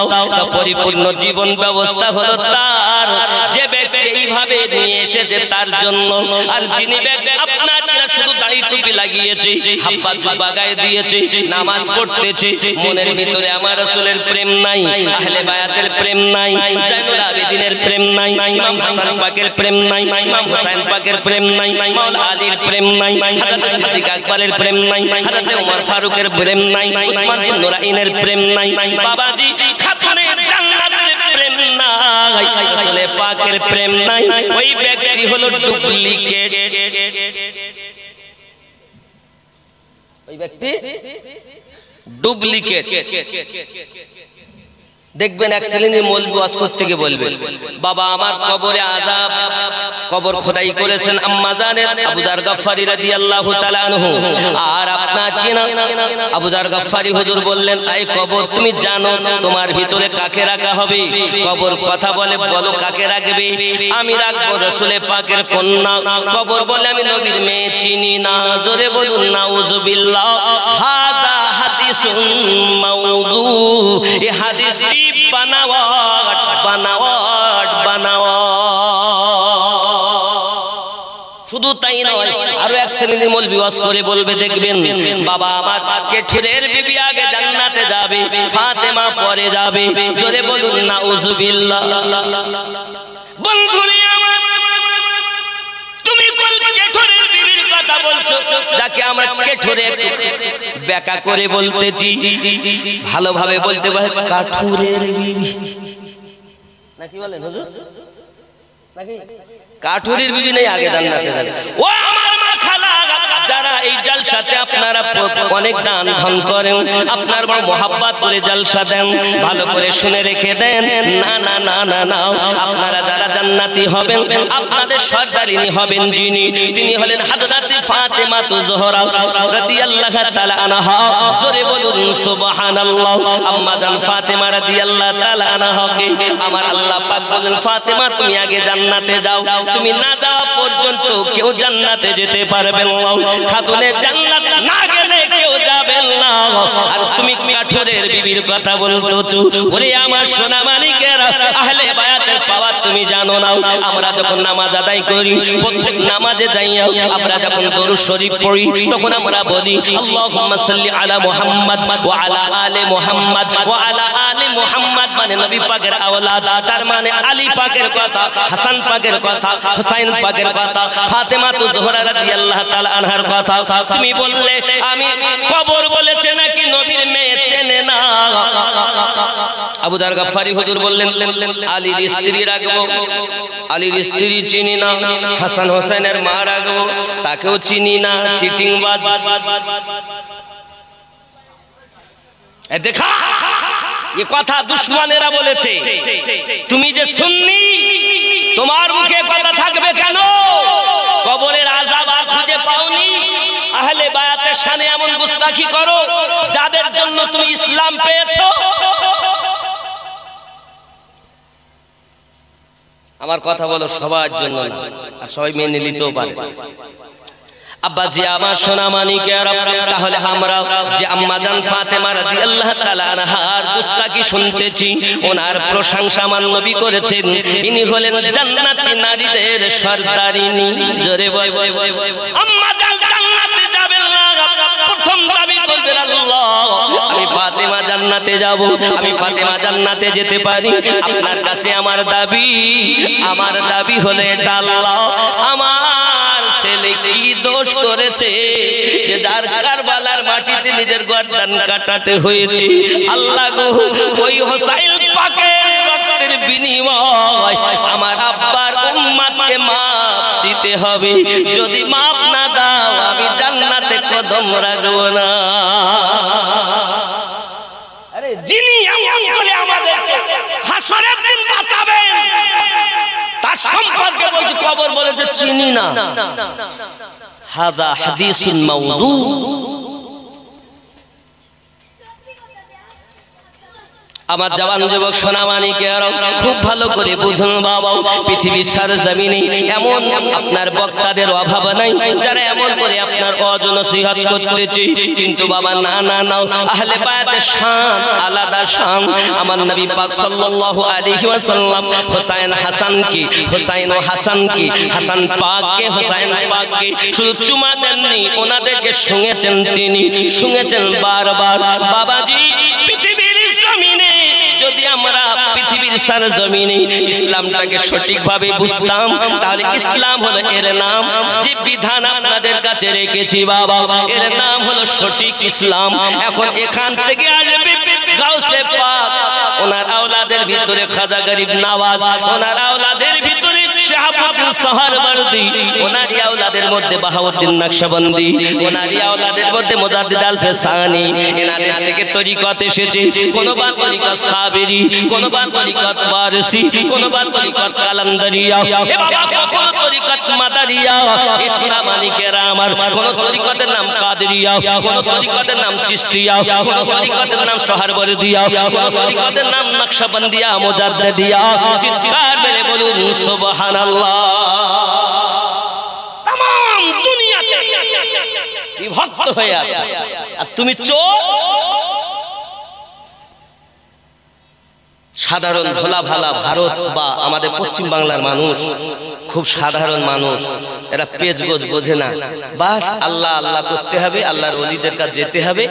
পরিপূর্ণ জীবন ব্যবস্থা হলো তার যে ব্যক্তি এইভাবে নিয়ে এসেছে তার জন্য, আর যিনি ব্যক্তি আপনার শুধু দাড়ি টুপি লাগিয়েছে, হাব্বা জুব্বা গায়ে দিয়েছে, নামাজ পড়তেছে, মনের ভিতরে আমার রাসূলের প্রেম নাই, আহলে বায়াতের প্রেম নাই, জাইনুল আবেদিনের প্রেম নাই, ইমাম হাসান পাকের প্রেম নাই, ইমাম হুসাইন পাকের প্রেম নাই, মাওলানা আলীর প্রেম নাই, হযরত সিদ্দিক আকবরের প্রেম নাই, হযরত ওমর ফারুকের প্রেম নাই, উসমান বিন নুরাইনের প্রেম নাই, বাবাজি খাতুনে জান্নাতের প্রেম নাই, রাসূল পাকের প্রেম নাই। ওই ব্যক্তি হলো ডুপ্লিকেট। ওই ব্যক্তি ডুপ্লিকেট। দেখবেন এক শ্রেণীর মৌলবি ওয়াজ করতে গিয়ে বলবে, বাবা আমার কবরে আযাব, কবর খোদাই করেছেন আম্মা জানের আবু যার গফফারি রাদিয়াল্লাহু তাআলা আনহু। আর আপনার কি না আবু যার গফফারি হুজুর বললেন, এই কবর তুমি জানো তোমার ভিতরে কাকে রাখা হবে? কবর কথা বলে, বলো কাকে রাখবে? আমি রাখবো রাসূল পাকের কন্যা। কবর বলে, আমি নবীর মেয়ে চিনি না। জোরে বলুন নাউযুবিল্লাহ। হাযা হাদিসুন মাউদু। এই হাদিসটি বানাওয়াট বানাওয়াট বানাওয়াট। শুধু তাই নয়, আরো এক শ্রেণীর মৌলবি ওয়াজ করে বলবে, দেখবেন বাবা আমার কেঠুরের বিবি আগে জান্নাতে যাবে, ফাতেমা পরে যাবে। জোরে বলুন নাউযুবিল্লাহ। বন্ধুরে আমার, তুমি কোন কেঠুরের বিবির কথা বলছো, যাকে আমরা কেঠুরে ব্যাকা করে বলতেছি? ভালোভাবে বলতে পারে কাঠুরের বিবি নাকি বলেন হুজুর? নাকি কাঠুরের বিবি নেই আগে জান্নাতে যাবে। ও আমার মা খালা, যারা এই জলসাতে আপনারা অনেক দান ধন করেন, আপনার বড় মোহাব্বত করে জলসা দেন, ভালো করে শুনে রেখে দেন। না না না না না, আপনারা যারা জান্নাতি হবেন, আপনাদের সর্দারিনী হবেন যিনি, তিনি হলেন হযরত ফাতেমা জোহরা রাদিয়াল্লাহু তাআলা আনহা। জোরে বলুন সুবহানাল্লাহ। আম্মা জান ফাতেমা রাদিয়াল্লাহু তাআলা আনহাকে আমার আল্লাহ পাক বলেন, ফাতেমা তুমি আগে জান্নাতে যাও, তুমি না যাওয়া পর্যন্ত কেউ জান্নাতে যেতে পারবে না। খাতুনে জান্নাত না গেলে কেউ যাবে না। আর তুমি কাঠুরের বিবির কথা বলছো। ওরে আমার সোনা মানিকেরা, আহলে বায়াতের পাওয়ার তুমি জানো না। আমরা যখন নামাজ আদায় করি, প্রত্যেক নামাজে যাইয়া আমরা যখন দরুদ শরীফ পড়ি, তখন আমরা বলি আল্লাহুম্মা সাল্লি আলা মুহাম্মাদ ওয়া আলা আলি মুহাম্মাদ ওয়া আলা আলি মুহাম্মাদ। মানে নবী পাকের আওলাদ, তার মানে আলী পাকের কথা, হাসান পাকের কথা, হুসাইন পাকের কথা, ফাতেমা জোহরা রাদিয়াল্লাহু তাআলা আনহার কথা। তুমি বললে আমি কবর বলেছে নাকি নবীর মেয়ে চেনে না? আবু যার গফফারি হুজুর বললেন, আলীর স্ত্রী রাখবো, আলীর স্ত্রী চিনি না। হাসান হোসেনের মা রাখবো, তাকেও চিনি না। চিটিংবাজ। দেখা এ কথা দুশমনেরা বলেছে। তুমি যে সুন্নি, তোমার মুখে কথা থাকবে কেন? কবরের আযাব আর খুঁজে পাওনি? আহলে বায়াতের শানে এমন গুস্তাখি করো যাদের জন্য তুমি ইসলাম পেয়েছো। আমার কথা বলো সবার জন্য না, আর সবাই মেনে নিতেও পারে। আব্বাজি আমার সোনা মানিকেরা, তাহলে আমরা যে আম্মা জান ফাতেমা রাদিয়াল্লাহু তাআলা আনহার গুস্তাখি শুনতেছি, ওনার প্রশংসা আমার নবী করেছেন। ইনি হলেন জান্নাতি নারীদের সর্দারিনী। জোরে বল। আম্মা জান জান্নাতে যাবেন না, প্রথম দাবি করবেন আল্লাহ আমি ফাতেমা জান্নাতে যাব, আমি ফাতেমা জান্নাতে যেতে পারি। আপনার কাছে আমার দাবি হলো এটা, আল্লাহ আমার ছেলে কি দোষ করেছে যে যার কারবালার মাটিতে নিজের গর্দান কাটাতে হয়েছে? আল্লাহ গো, ওই হোসাইন পাকের রক্তের বিনিময় আমার আব্বার উম্মতকে মাফ দিতে হবে। যদি মাফ না দাও আমি জান্নাতে কদম রাখব না। আরে যিনি এমন বলে আমাদেরকে হাসরের দিন বাঁচাবেন, তার সম্পর্কে বলছি কবর বলেছে চিনি না। হাদা হাদিসুন মাউদু। আমার জওয়ান যুবক সোনামানিকেরা খুব ভালো করে বুঝুন বাবা, পৃথিবীর সারজমিনে এমন আপনার বক্তাদের অভাব নাই যারা এমন করে আপনার ওয়াজ নসিহত করতেছে। কিন্তু বাবা না না না, আহলে বায়াতের শান আলাদা শান। আমার নবী পাক সাল্লাল্লাহু আলাইহি ওয়াসাল্লাম হুসাইন হাসানকে, হুসাইন ও হাসানকে, হাসান পাককে, হুসাইন পাককে শুধু চুমা দেননি, ওনাদেরকে শুনেছেন, তিনি শুনেছেন বারবার। বাবাজি, পৃথিবীর জমিনে যদি আমরা পৃথিবীর সারজমিনে ইসলামটাকে সঠিকভাবে বুঝতাম, তাহলে ইসলাম হলো এর নাম। যে বিধান আপনাদের কাছে রেখেছি বাবা, এর নাম হলো সঠিক ইসলাম। এখন এখান থেকে আসবে গাউসে পাক, ওনার আওলাদের ভিতরে খাজা গরিব নওয়াজ, ওনার আওলাদের ভিতরে শাহাবুদ্দিন সোহরাওয়ার্দী, ওনার আওলাদের মধ্যে বাহাউদ্দিন নকশবন্দি, ওনার আওলাদের মধ্যে মুজাদ্দিদ আল ফেসানি। এনাদের থেকে তরিকত এসেছে, কোনবা তরিকত সাবেরি, কোনবা তরিকত ওয়ারসি, কোনবা তরিকত কালান্দারিয়া, এ বাবা কখনো তরিকত মাদারিয়া। এ সোনামানিকেরা আমার, কোন তরিকতের নাম কাদেরিয়া, কোন তরিকতের নাম চিশতিয়া, কোন তরিকতের নাম সোহরাওয়ার্দিয়া, কোন তরিকতের নাম নকশবন্দিয়া, মুজাদ্দিদিয়া। চিৎকার মেরে বলুন সুবহানাল্লাহ। তাম দুনিয়াতে বিভক্ত হয়ে আছে, আর তুমি চোর। সাধারণ ভোলা ভালা ভারত বা আমাদের পশ্চিম বাংলার মানুষ খুব সাধারণ মানুষ, এরা পেজগোজ বোঝে না। বাস আল্লাহ আল্লাহ করতে হবে, আল্লাহর ওলিদের কাছে যেতে হবে,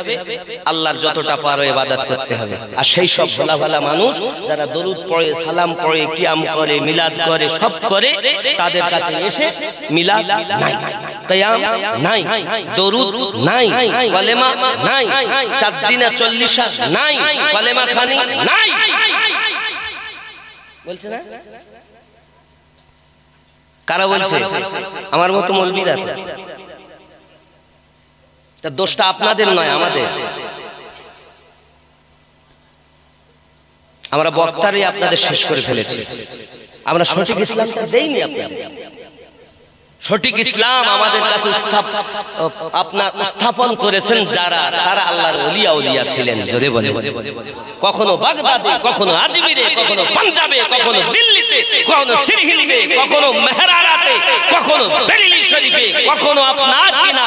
আল্লাহর যতটা পারো ইবাদত করতে হবে। আর সেই সব ভোলা ভালা মানুষ যারা দরুদ পড়ে, সালাম পড়ে, কিয়াম করে, মিলাদ করে, সব করে, তাদের কাছে এসে মিলাদ নাই, কিয়াম নাই, দরুদ নাই, কলেমা নাই, 4 দিনে 40 নাই, কলেমা খানি নাই, বলছে না? কারা বলছে? আমার মতো মৌলবীরা। তো দোষটা আপনাদের নয়, আমাদের। আমরা বক্তারই আপনাদের শেষ করে ফেলেছি। আমরা সঠিক ইসলামটা দেইনি আপনাদের। সঠিক ইসলাম আমাদের কাছে আপনার স্থাপন করেছেন যারা, তারা আল্লাহর ওলিয়া ওলিয়া ছিলেন। জোরে বলে, কখনো বাগদাদে, কখনো আজমিরে, কখনো পাঞ্জাবে, কখনো দিল্লিতে, কখনো সিরহিন্দে, কখনো মেহরারাতে, কখনো বেরেলি শরীফে, কখনো আপনার কিনা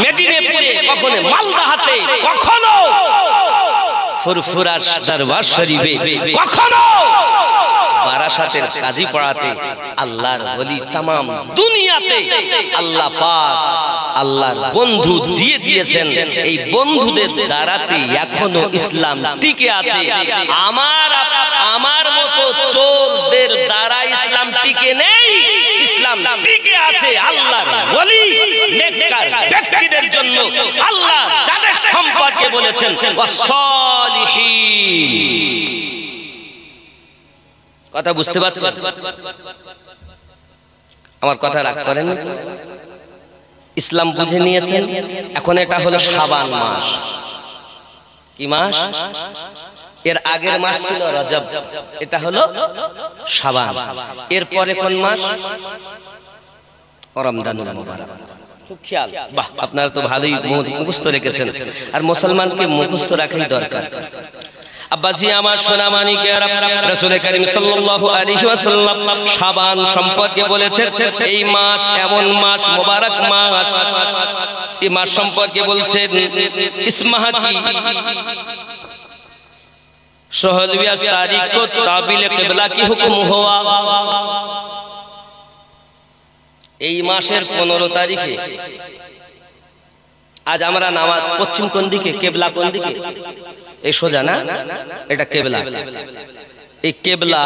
মেদিনীপুরে, কখনো মালদাহাতে, কখনো ফুরফুরার দরবার শরীফে, কখনো বারাসাতের কাজী পাড়াতে আল্লাহর ওলি তামাম দুনিয়াতে আল্লাহ পাক আল্লাহর বন্ধু দিয়ে দিয়েছেন। এই বন্ধুদের দ্বারাতে এখনো ইসলাম টিকে আছে। আমার মতো চোরদের দ্বারা ইসলাম টিকে নেই, ইসলাম টিকে আছে আল্লাহর ওলি নেককার ব্যক্তিদের জন্য। আল্লাহ যাদের সম্পর্কে বলেছেন ওয়াসসালিহিন। কথা বুঝতে পারছেন? আমার কথা রাগ করেন? ইসলাম বুঝে নিয়েছেন। এখন এটা হলো শাবান মাস। কি মাস? এর আগের মাস ছিল রজব, এটা হলো শাবান। এর পরে কোন মাস? রমজানুল মুবারক। খুব খেয়াল। বাহ, আপনারা তো ভালোই মুখস্থ রেখেছেন। আর মুসলমানকে মুখস্থ রাখাই দরকার। আব্বাজি আমার সোনামানিকেরা, রাসূল করিম সাল্লাল্লাহু আলাইহি ওয়াসাল্লাম শাবান সম্পর্কে বলেছেন এই মাস এমন মাস, মুবারক মাস। এই মাস সম্পর্কে বলছেন ইসমাহ কি 16 तारीख को ताबिल किबला की हुक्म हुआ। এই মাসের 15 তারিখে আজ আমরা নামাজ পশ্চিম কোন দিকে, কেবলা কোন দিকে? এই সোজা না, এটা কেবলা। এই কেবলা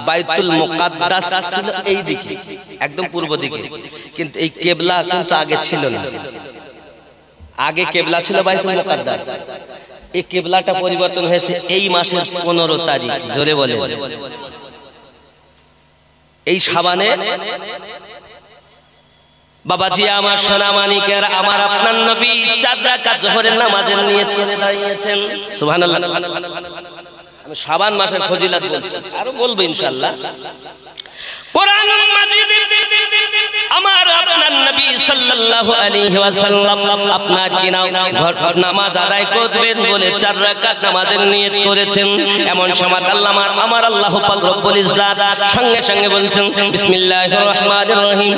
বাইতুল মুকাদ্দাস ছিল এই দিকে, একদম পূর্ব দিকে। কিন্তু এই কেবলা কিন্তু আগে ছিল না। আগে কেবলা ছিল বাইতুল মুকাদ্দাস। এই কেবলাটা পরিবর্তন হয়েছে এই মাসের 15 তারিখ। জোরে বলে, এই শাবানে। বাবাজি আমার সোনামানিকের, আমার আপনার নবী 4 রাকাত যোহরের নামাজের নিয়ত করে দাঁড়িয়েছেন। সুবহানাল্লাহ। আমি শাবান মাসের ফজিলত বলছি, আরো বলবো ইনশাআল্লাহ। কোরআন মাজিদ আমার আপনার নবী সাল্লাল্লাহু আলাইহি ওয়াসাল্লাম আপনার কি নামাজ আদায় করবেন বলে 4 রাকাত নামাজের নিয়ত করেছেন। এমন সময় আমার আল্লাহ পাক রব্বুল ইজ্জাত সঙ্গে সঙ্গে বলছেন বিসমিল্লাহির রহমানির রহিম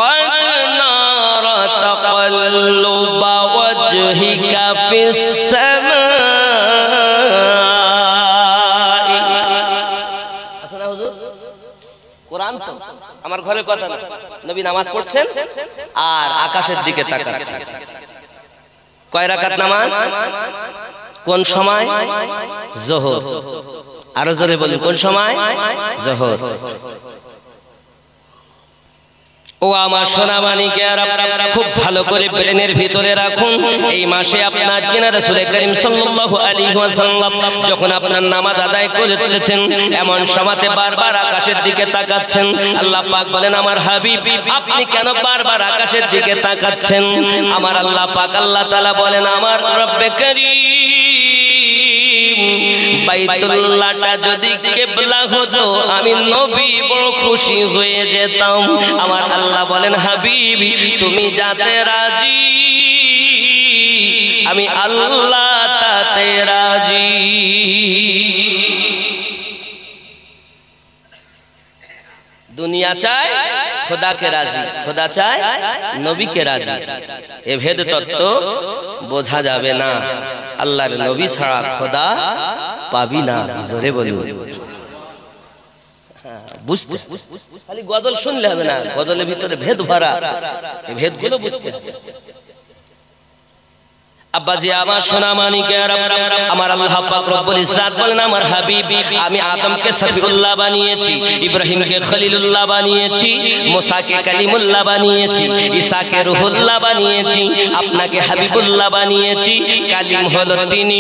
قد نرى تقلب وجهك في السماء আসলে হুজুর কোরআন তো আমার ঘরের কথা না, নবী নামাজ পড়ছেন আর আকাশের দিকে তাকাচ্ছেন। কয় রাকাত নামাজ, কোন সময়? যোহর। আরো জোরে বলুন, কোন সময়? যোহর। ও আমার সোনা মানিকেরা, খুব ভালো করে ব্রেনের ভিতরে রাখুন, এই মাসে আপনার কিনা রাসূল করিম সাল্লাল্লাহু আলাইহি ওয়াসাল্লাম যখন আপনার নামাজ আদায় করতেছেন এমন সময়তে বারবার আকাশের দিকে তাকাচ্ছেন। আল্লাহ পাক বলেন আমার হাবিব আপনি কেন বারবার আকাশের দিকে তাকাচ্ছেন? আমার আল্লাহ পাক আল্লাহ তাআলা বলেন আমার রব্বে কারীম বাইতুল্লাহটা যদি কিবলা হতো আমি নবী বড় খুশি হয়ে যেতাম। আমার আল্লাহ বলেন হাবিব তুমি যাতে রাজি আমি আল্লাহ তাতে রাজি। দুনিয়া চায় খোদাকে রাজি, খোদা চায় নবীকে রাজি। এ ভেদ তত্ত্ব বোঝা যাবে না, আল্লাহর নবী ছাড়া খোদা পাবি না। জোরে বলুন। বুঝতে খালি গজল শুনলে হবে না, গজলের ভিতরে ভেদ ভরা, এই ভেদগুলো বুঝতে হবে। আব্বাজি আমার সোনা মানিকেরা, আমার আল্লাহ পাক রব্বুল ইজ্জাত বলেন আমার হাবিব আমি আদমকে সফিউল্লাহ বানিয়েছি, ইব্রাহিমকে খলিলুল্লাহ বানিয়েছি, মুসাকে কালিমুল্লাহ বানিয়েছি, ঈসাকে রূহুল্লাহ বানিয়েছি, আপনাকে হাবিবুল্লাহ বানিয়েছি। কালিম হলো তিনি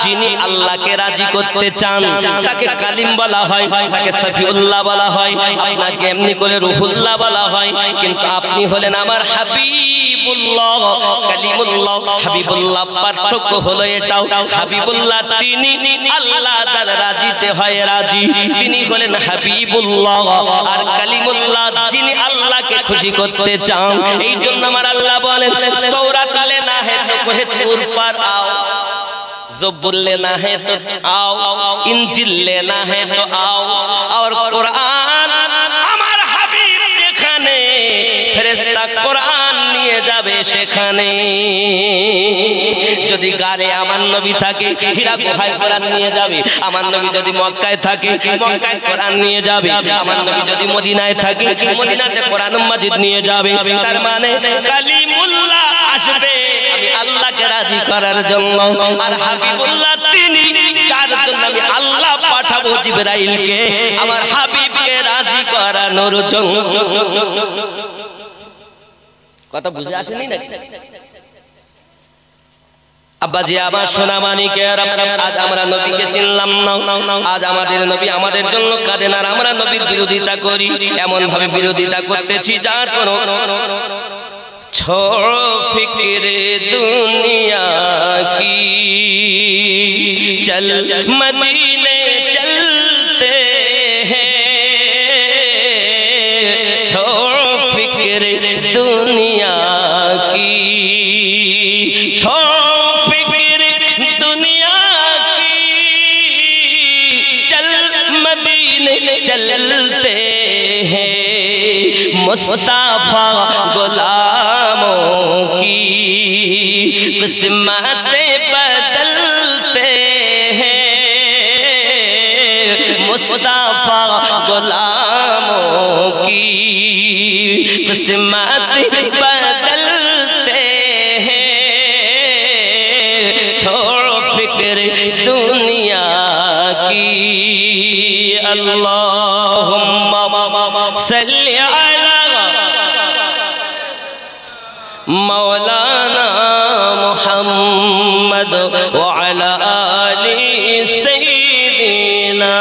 যিনি আল্লাহকে রাজি করতে চান, তাকে কালিম বলা হয়, তাকে সফিউল্লাহ বলা হয়, আপনাকে এমনি করে রূহুল্লাহ বলা হয়। কিন্তু আপনি হলেন আমার হাবিবুল্লাহ, কালিমুল্লাহ, হাবিবুল্লাহ। পার্থক্য হলো এটাও, হাবিবুল্লাহ তিনি আল্লাহ যার রাজিতে হয় রাজি, তিনি হলেন হাবিবুল্লাহ। আর কালিমুল্লাহ যিনি আল্লাহকে খুশি করতে চান। এই জন্য আমার আল্লাহ বলেন তওরাত লেনা হে তো কোহে তুর পার আও, ज़बूर लेना है तो आओ, इंजिल लेना है तो आओ, और कुरान আমার হাবিব যেখানে ফেরেশতা কোরআন নিয়ে যাবে সেখানে। যদি গালে আমার নবী থাকে হীরা গুহায় কোরআন নিয়ে যাবে, আমার নবী যদি মক্কায় থাকে মক্কায় কোরআন নিয়ে যাবে, আমার নবী যদি মদিনায় থাকে মদিনাতে কোরআন মাজিদ নিয়ে যাবে। তার মানে কালিমুল্লাহ আসবে আমি আল্লাহকে রাজি করার জন্য, আর হাবিবুল্লাহ তিনি যার জন্য আমি আল্লাহ পাঠাবো জিবরাইলকে আমার হাবিবকে রাজি করানোর জন্য। কথা বুঝে আসেনি নাকি? আব্বাজি আমার সোনা মানিকেরা, আজ আমরা নবীকে চিনলাম না, আজ আমাদের নবী আমাদের জন্য কাঁদেন আর আমরা নবীর বিরোধিতা করি। এমন ভাবে বিরোধিতা করতেছি যার কোনো छोड़ो फिक्र दुनिया की, चल मदीने चलते हैं, छोड़ो फिक्र दुनिया की, छोड़ो फिक्र दुनिया की, चल मदीने चलते हैं, मुस्तफा गुलामों की किस्मतें बदलते हैं, मुस्तफा गुलामों की किस्मतें बदलते हैं, छोड़ो फिक्र दुनिया की। अल्लाहुम्मा सल्ली अला मौलाना मुहम्मद व अला आलि सय्यिदिना।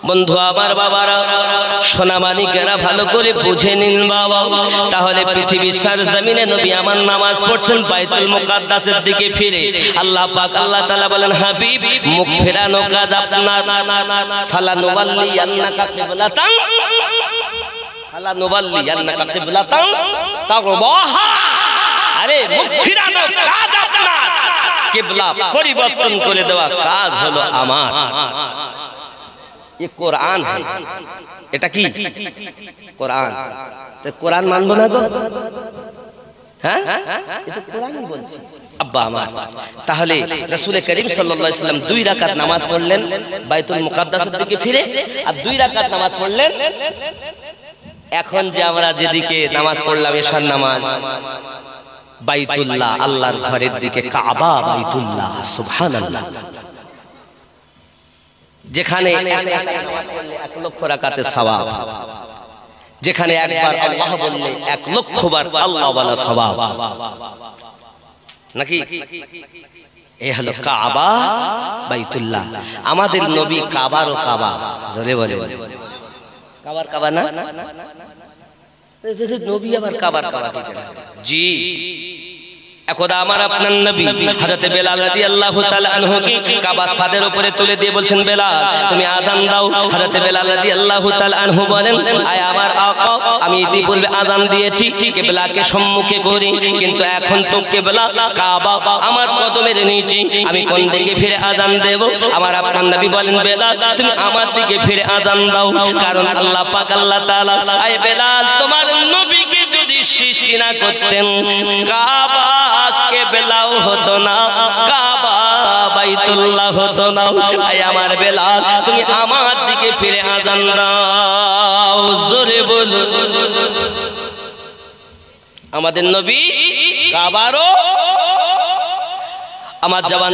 বন্ধু আমার বাবারা সোনা মানিকেরা ভালো করে বুঝে নিন বাবা, তাহলে পৃথিবীর সরজমিনে নবী আমার নামাজ পড়ছেন বাইতুল মুকাদ্দাসের দিকে ফিরে। আল্লাহ পাক আল্লাহ তাআলা বলেন হাবিব মুখ ফেরানো কাজ আপনার, ফালানুওয়াল্লিয়ান্নাকা কিবলাতান আলা নুবাল্লিয়ান্নাকা কিবলাতান তারদাহা। আরে মুখ ফিরানো কাজ আপনার, কিবলা পরিবর্তন করে দেওয়া কাজ হলো আমার। ये कुरान है। এটা কি কোরআন? তো কোরআন মানবো না গো? হ্যাঁ, এটা কোরআনই বলছে আব্বা আমার। তাহলে রাসূল করিম সাল্লাল্লাহু আলাইহি ওয়াসাল্লাম 2 রাকাত নামাজ পড়লেন বাইতুল মুকাদ্দাসের দিকে ফিরে, আর 2 রাকাত নামাজ পড়লেন এখন যে আমরা যেদিকে নামাজ পড়লাম এশার নামাজ, বাইতুল্লাহ আল্লাহর ঘরের দিকে, কাবা বাইতুল্লাহ, সুবহানাল্লাহ। যেখানে 1 লক্ষ রাকাতের সওয়াব, যেখানে একবার আল্লাহ বললে 1 লক্ষ বার আল্লাহ বলা সওয়াব নাকি? এই হলো কাবা বাইতুল্লাহ। আমাদের নবী কাবারও কাবা, জোরে বলে কাবার কাবা না? নবী আবার কাবার কাবা কি করে? জি, একদা আমার আপনার নবী হযরত বেলাল রাদিয়াল্লাহু তাআলা আনহু কি কাবা ছাদের উপরে তুলে দিয়ে বলছেন, বেলাল তুমি আযান দাও। হযরত বেলাল রাদিয়াল্লাহু তাআলা আনহু বলেন, আয় আমার আকা, আমি ইতিপূর্বে আযান দিয়েছি কিবলাকে সম্মুখে করে, কিন্তু এখন তো কিবলা কাবা আমার কদমের নিচে, আমি কোন দিকে ফিরে আযান দেব? আমার আপনার নবী বলেন, বেলাল তুমি আমার দিকে ফিরে আযান দাও, কারণ আল্লাহ পাক আল্লাহ তাআলা, আয় বেলাল তোমার নবীকে যদি সৃষ্টি না করতেন কাবা কিবলাও হতো না, কাবা বাইতুল্লাহ হতো না। আয় আমার বেলাল তুমি আমার দিকে ফিরে আযান দাও, জোরে বলো। আমাদের নবী কাবারও আমার জবান